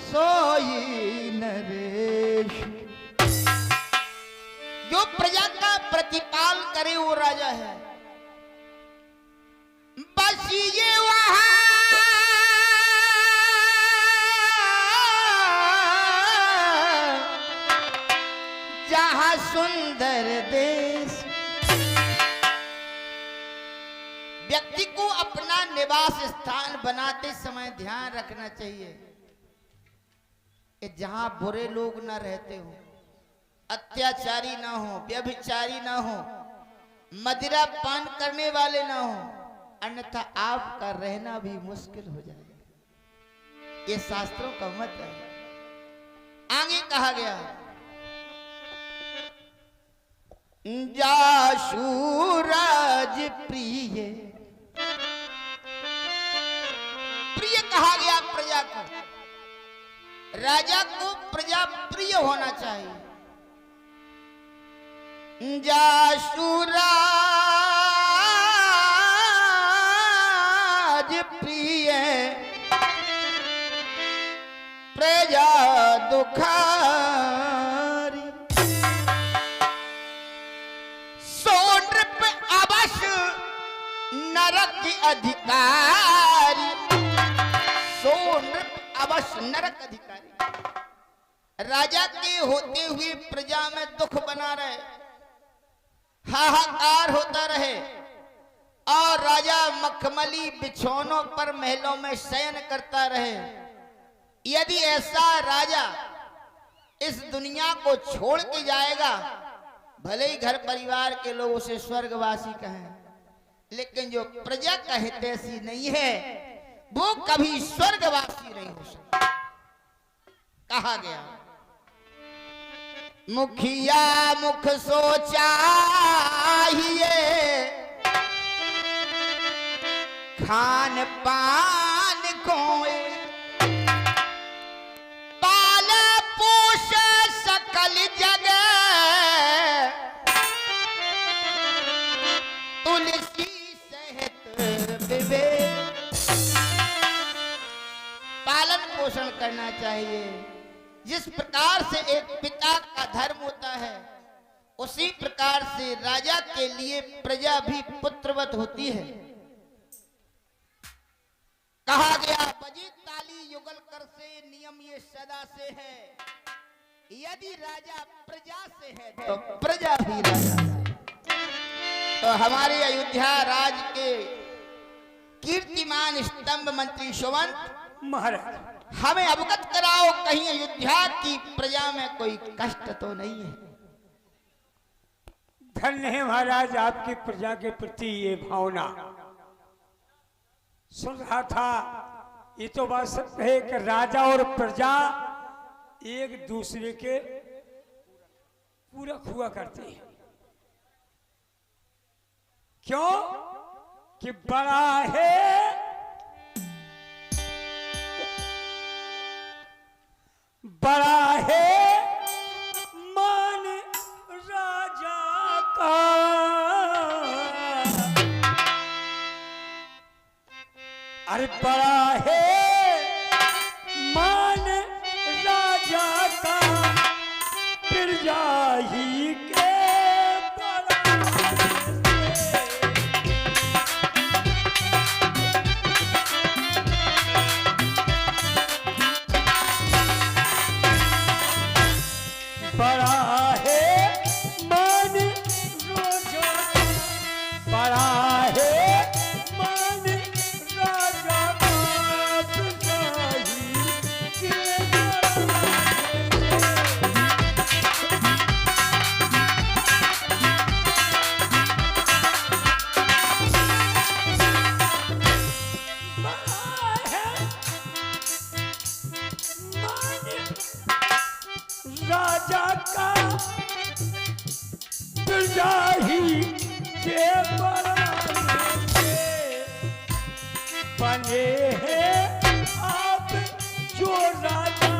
सोई नरेश। जो प्रजा का प्रतिपाल करे वो राजा है। बस ये वहां जहां सुंदर देश। व्यक्ति को अपना निवास स्थान बनाते समय ध्यान रखना चाहिए कि जहां बुरे लोग ना रहते हो, अत्याचारी ना हो, व्यभिचारी ना हो, मदिरा पान करने वाले ना हो, अन्यथा आपका रहना भी मुश्किल हो जाएगा। ये शास्त्रों का मत है। आगे कहा गया जाशूराज प्रिय। प्रिय कहा गया प्रजा को। राजा को प्रजा प्रिय होना चाहिए। जाशूराज प्रिय प्रजा दुखारी। सोनृप अवश्य नरक अधिकारी। सोनृप अवश्य नरक अधिकारी। राजा के होते हुए प्रजा में दुख बना रहे, हाहाकार होता रहे और राजा मखमली बिछौनों पर महलों में शयन करता रहे। यदि ऐसा राजा इस दुनिया को छोड़ के जाएगा, भले ही घर परिवार के लोग उसे स्वर्गवासी कहें, लेकिन जो प्रजा का हितैषी नहीं है वो कभी स्वर्गवासी नहीं हो सकता। कहा गया मुखिया मुख सोचाहिए, खान पान कोई पाल पोष सकल जगह। तुलसी सहित विवेक। पालन पोषण करना चाहिए। जिस प्रकार से एक पिता का धर्म होता है, उसी प्रकार से राजा के लिए प्रजा भी पुत्रवत होती है। कहा गया बजी ताली युगल कर से नियम ये सदा से है। यदि राजा प्रजा से है तो प्रजा भी राजा है। तो हमारे अयोध्या राज के कीर्तिमान स्तंभ मंत्री सुवंत महाराज, हमें अवगत कराओ, कहीं अयोध्या की प्रजा में कोई कष्ट तो नहीं है? धन्य है महाराज आपकी प्रजा के प्रति ये भावना। सुन रहा था, ये तो बात सत्य है कि राजा और प्रजा एक दूसरे के पूरक हुआ करते हैं। क्यों कि बड़ा है मान राजा का। अरे बड़ा है मान राजा का, प्रजा ही के बड़ा बड़ा है मान राजा, बड़ा है मान राजा का, प्रजा ही के राजा का, प्रजा ही के बने हैं आप जो राजा,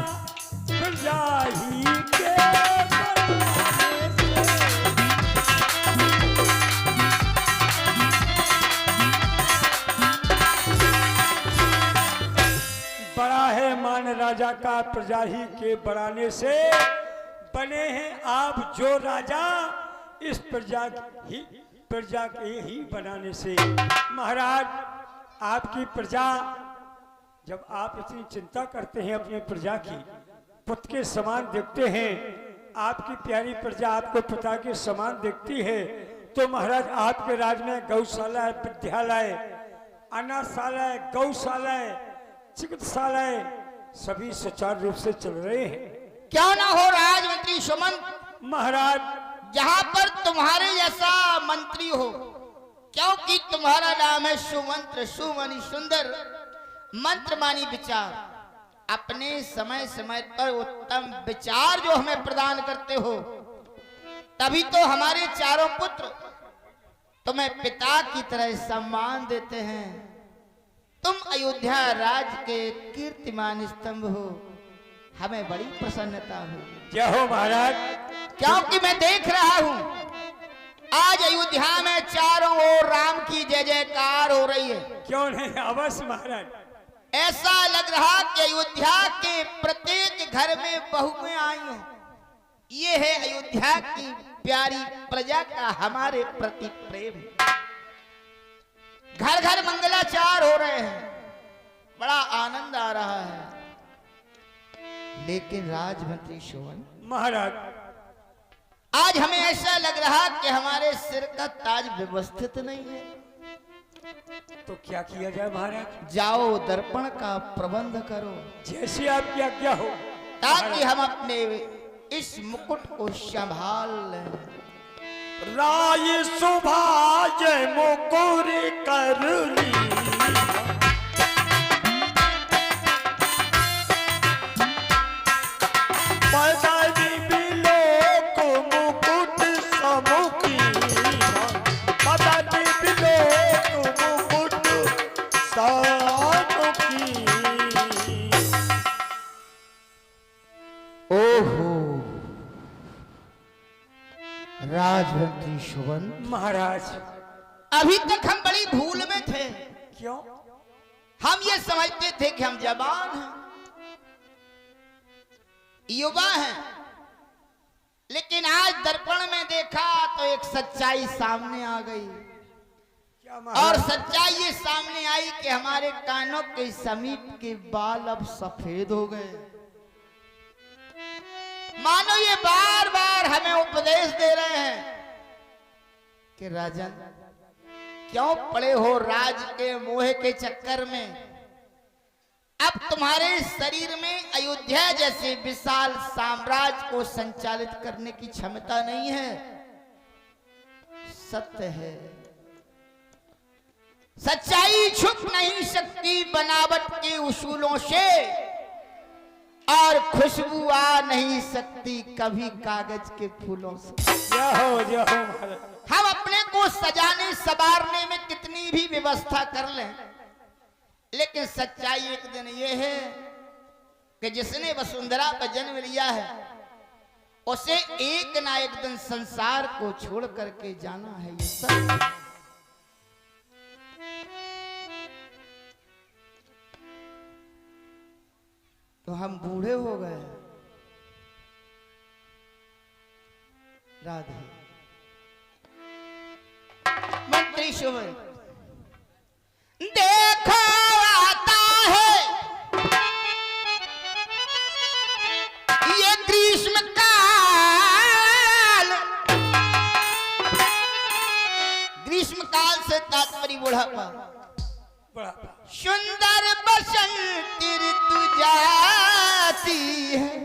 प्रजा ही के बड़ा है मान राजा का प्रजा ही के बढ़ाने से बने हैं आप, जो राजा इस प्रजा के ही बनाने से। महाराज, आपकी प्रजा, जब आप इतनी चिंता करते हैं अपनी प्रजा की, पुत्र के समान देखते हैं, आपकी प्यारी प्रजा आपको पिता के समान देखती है, तो महाराज आपके राज में गौशाला, विद्यालय, अनाथशाला, गौशाला, चिकित्सालय सभी सुचारू रूप से चल रहे हैं। क्यों ना हो राजमंत्री सुमंत महाराज, जहां पर तुम्हारे जैसा मंत्री हो, क्योंकि तुम्हारा नाम है सुमंत्र, सुमनि सुंदर, मंत्रमानी विचार। अपने समय समय पर उत्तम विचार जो हमें प्रदान करते हो, तभी तो हमारे चारों पुत्र तुम्हें पिता की तरह सम्मान देते हैं। तुम अयोध्या राज के कीर्तिमान स्तंभ हो, हमें बड़ी प्रसन्नता हो। जय हो महाराज। क्योंकि मैं देख रहा हूं आज अयोध्या में चारों ओर राम की जय जयकार हो रही है। क्यों नहीं, अवश्य महाराज। ऐसा लग रहा कि अयोध्या के प्रत्येक घर में बहुएं आई हैं। ये है अयोध्या की प्यारी प्रजा का हमारे प्रति प्रेम। घर घर मंगलाचार हो रहे हैं, बड़ा आनंद आ रहा है। लेकिन राजमंत्री शोभन महाराज, आज हमें ऐसा लग रहा कि हमारे सिर का ताज व्यवस्थित नहीं है। तो क्या किया जाए महाराज? जाओ दर्पण का प्रबंध करो, जैसी आपकी आज्ञा हो, ताकि हम अपने इस मुकुट को संभाल लें। राय सुभाज मुकुर कर ली, पदारी बिलोक मुकुट समुखी, पदारी बिलोक मुकुट समुखी। ओहो राजमंत्री शोभन, महाराज, अभी तक हम बड़ी भूल में थे। क्यों? हम ये समझते थे कि हम जवान हैं, युवा हैं, लेकिन आज दर्पण में देखा तो एक सच्चाई सामने आ गई। क्या और महाराज? सच्चाई ये सामने आई कि हमारे कानों के समीप के बाल अब सफेद हो गए। मानो ये बार बार हमें उपदेश दे रहे हैं कि राजन, क्यों पड़े हो राज के मोह के चक्कर में। अब तुम्हारे शरीर में अयोध्या जैसे विशाल साम्राज्य को संचालित करने की क्षमता नहीं है। सत्य है, सच्चाई छुप नहीं सकती बनावट के उसूलों से, और खुशबू आ नहीं सकती कभी कागज के फूलों से। जय हो महाराज। हम अपने को सजाने संवारने में कितनी भी व्यवस्था कर लें, लेकिन सच्चाई एक दिन ये है कि जिसने वसुंधरा का जन्म लिया है, उसे एक ना एक दिन संसार को छोड़ करके जाना है। ये सत्य। तो हम बूढ़े हो गए। राधे मंत्री शोभन, देखो आता है ये ग्रीष्म काल। ग्रीष्म काल से तात्पर्य बुढ़ापा। सुंदर बसंत ऋतु जाती है,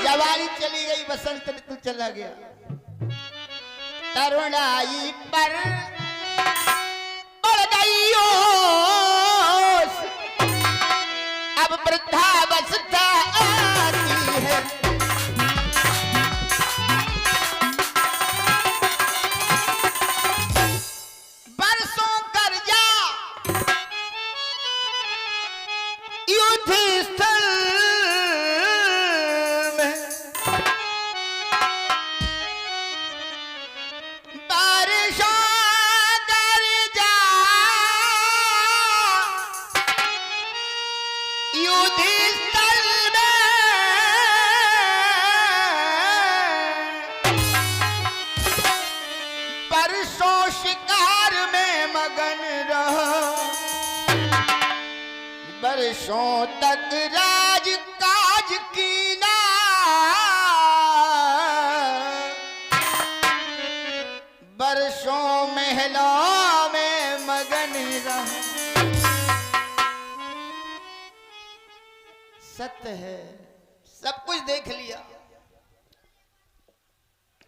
जवानी चली गई, बसंत ऋतु चला गया। तरुणाई पर पड़ गई ओस, अब वृद्धावस्था आती है। बरसों कर्जा युद्ध स्थल में, बारिशों कर्जा समाधि स्थल में परसों शिकार में मगन रहा, बरसों तक राज काज कीना, बरसों महलों में मगन रहा। सत्य है, सब कुछ देख लिया,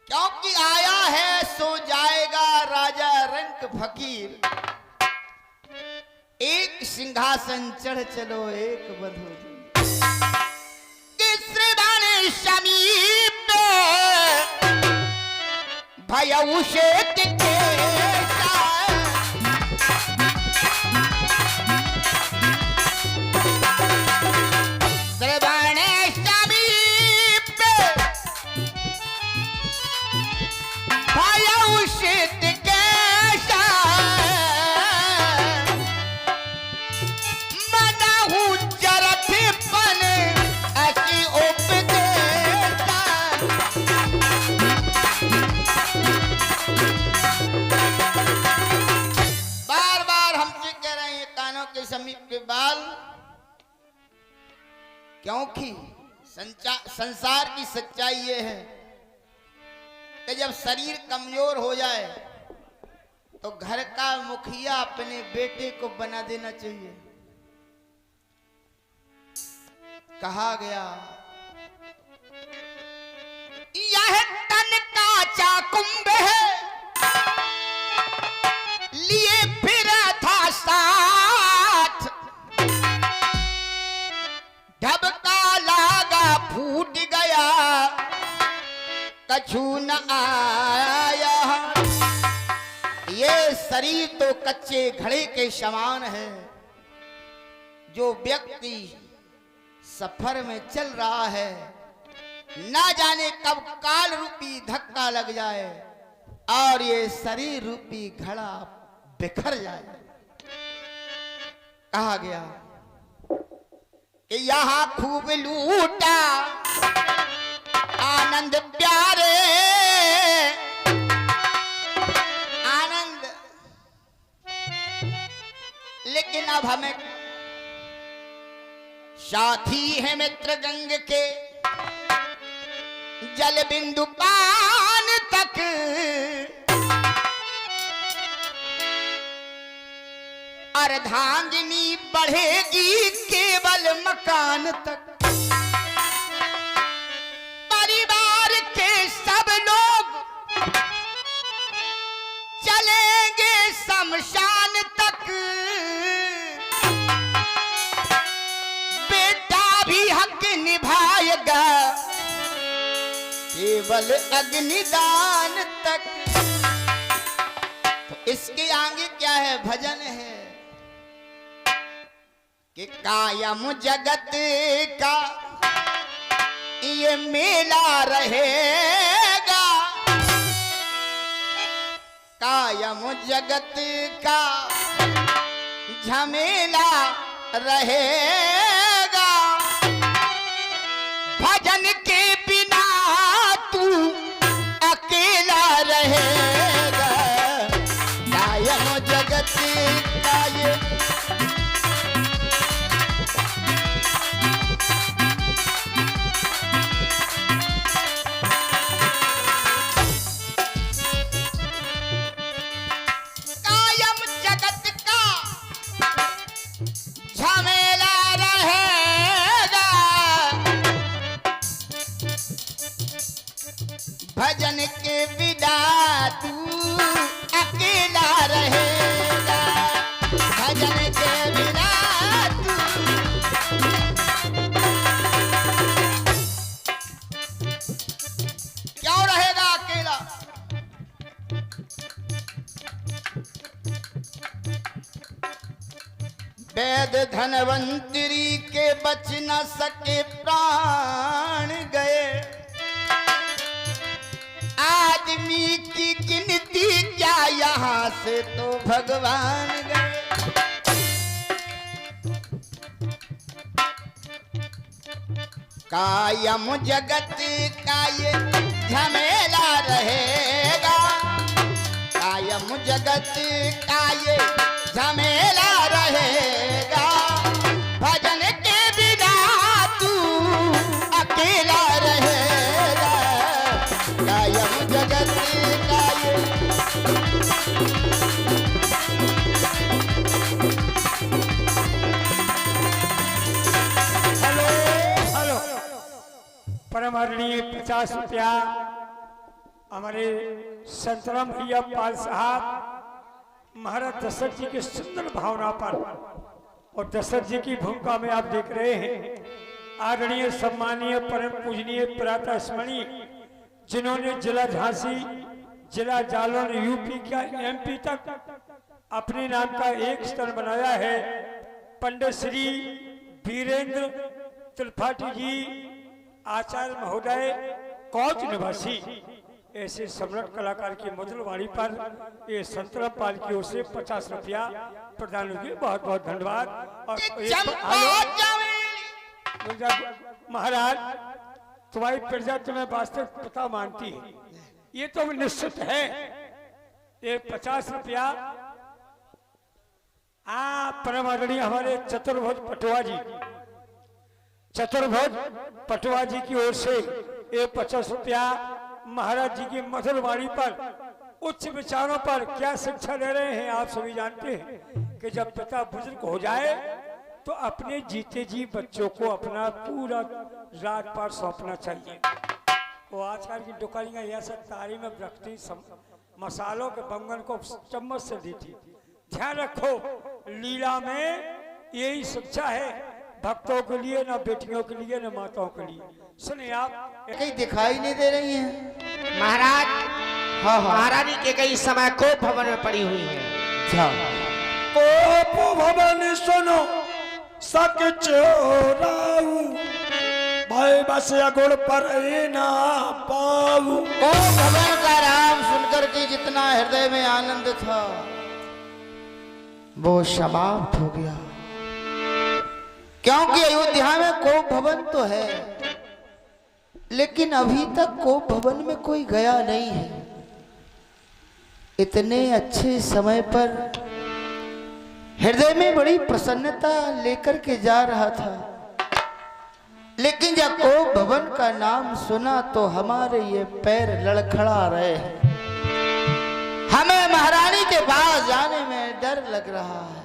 क्योंकि आया है सो जाएगा राजा रंक फकीर। एक सिंहासन चढ़ चलो एक बधू तीसरे बाने समीप भय उषेत के समीप के बाल, क्योंकि संसार की सच्चाई ये है कि जब शरीर कमजोर हो जाए तो घर का मुखिया अपने बेटे को बना देना चाहिए। कहा गया यह तन का चाकुंभ है, लिए फिरा था साथ, ढबका लागा फूट गया कछु न आया। ये शरीर तो कच्चे घड़े के समान है। जो व्यक्ति सफर में चल रहा है, ना जाने कब काल रूपी धक्का लग जाए और ये शरीर रूपी घड़ा बिखर जाए। कहा गया कि यहां खूब लूटा आनंद प्यारे, आनंद, लेकिन अब हमें साथी है मित्र गंग के, जल बिंदु पान तक अर्धांगिनी बढ़ेगी केवल मकान तक। परिवार के सब लोग चलेंगे शमशान तक, बेटा भी हक निभाएगा केवल अग्निदान तक। तो इसके आगे क्या है? भजन है कि कायम जगत का ये मेला रहेगा, कायम जगत का झमेला रहेगा। भजन के बिना तू अकेला रहेगा, कायम जगत का ये भजन के बिना तू अकेला रहेगा, भजन के बिना तू। क्यों रहेगा अकेला? वेद धनवंतरी के बच न सके प्राण गए, आदमी की गिनती क्या यहाँ से तो भगवान गए। कायम जगत का ये झमेला रहेगा, कायम जगत का ये झमेला रहेगा, भजन के बिना तू अकेला रहेगा, कायम जगत का ये। हेलो हेलो, परम आदरणीय 50 रुपया हमारे संतराम भैया पाल साहब महाराज दशरथ जी की सुंदर भावना पर, और दशरथ जी की भूमिका में आप देख रहे हैं आदरणीय सम्मानीय परम पूजनीय प्रातः स्मरणीय, जिन्होंने जिला झांसी, जिला जालौन, यूपी का एमपी तक अपने नाम का एक स्तर बनाया है, पंडित श्री वीरेंद्र त्रिपाठी जी आचार्य महोदय कौच निवासी, ऐसे सम्राट कलाकार की मधुर वाणी पर ये संतराम पाल की ओर से 50 रुपया प्रदान हुए। बहुत बहुत धन्यवाद। और महाराज तुम्हारी प्रजा तुम्हें वास्तविक पता मानती है, ये तो निश्चित है। ये 50 रुपया परम आदरणीय हमारे चतुर्भुज पटवा जी, चतुर्भुज पटवा जी की ओर से ये 50 रुपया महाराज जी की मधुर वाणी पर, उच्च विचारों पर क्या शिक्षा दे रहे हैं आप सभी जानते हैं कि जब पिता बुजुर्ग हो जाए तो अपने जीते जी बच्चों को अपना पूरा राजपाट सौंपना चाहिए। वो आजकल की दुकानियां यह सब तारी में रखती, मसालों के बंगन को चम्मच से देती। ध्यान रखो, लीला में यही शिक्षा है, भक्तों के लिए, न बेटियों के लिए, न माताओं के लिए। सुनिए आप, कहीं दिखाई नहीं दे रही हैं महाराज। हाँ हाँ, महारानी के कई समय को भवन में पड़ी हुई है। कोप भवन सुनो सक चोराऊ, भाई बस अगुण पर ना पाऊ। को भवन का राम सुनकर के जितना हृदय में आनंद था वो समाप्त हो गया, क्योंकि अयोध्या में कोप भवन तो है लेकिन अभी तक कोप भवन में कोई गया नहीं है। इतने अच्छे समय पर हृदय में बड़ी प्रसन्नता लेकर के जा रहा था, लेकिन जब कोप भवन का नाम सुना तो हमारे ये पैर लड़खड़ा रहे हैं। हमें महारानी के पास जाने में डर लग रहा है,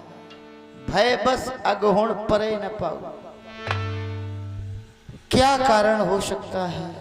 भय बस अगहुण परे न पाऊं। क्या कारण हो सकता है?